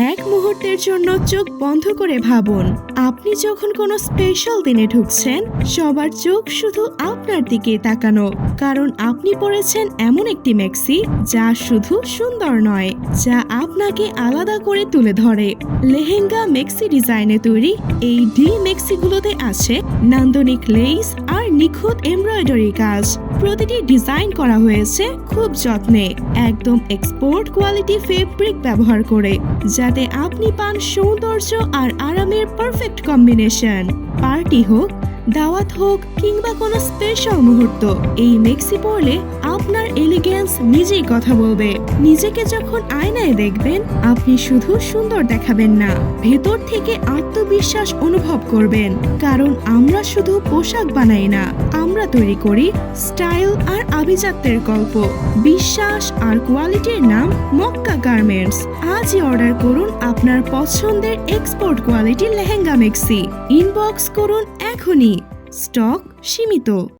এক মুহূর্তের জন্য চোখ বন্ধ করে ভাবুন, আপনি যখন কোনো স্পেশাল দিনে ঢুকছেন, সবার চোখ শুধু আপনার দিকে তাকানো, কারণ আপনি পরেছেন এমন একটি মেক্সি যা শুধু সুন্দর নয়, যা আপনাকে আলাদা করে তুলে ধরে। লেহেঙ্গা মেক্সি ডিজাইনে তৈরি এই মেক্সিগুলোতে আছে নান্দনিক লেস আর নিখুঁত এমব্রয়ডারি কাজ। প্রতিটি ডিজাইন করা হয়েছে খুব যত্নে, একদম এক্সপোর্ট কোয়ালিটি ফেব্রিক ব্যবহার করে, যাতে আপনি পান সৌন্দর্য আর আরামের পারফেক্ট কম্বিনেশন। পার্টি হোক, দাওয়াত হোক কিংবা কোনো স্পেশাল মুহূর্ত, এই মেক্সি পরলে আপনার এলিগেন্স নিজেই কথা বলবে। নিজেকে যখন আয়নায় দেখবেন, আপনি শুধু সুন্দর দেখাবেন না, ভেতর থেকে আত্মবিশ্বাস অনুভব করবেন। কারণ আমরা শুধু পোশাক বানাই না, আমরা তৈরি করি স্টাইল আর আভিজাত্যের গল্প। বিশ্বাস আর কোয়ালিটির নাম মক্কা গার্মেন্টস। আজই অর্ডার করুন আপনার পছন্দের এক্সপোর্ট কোয়ালিটি লেহেঙ্গা মেক্সি। ইনবক্স করুন এখনই, স্টক সীমিত।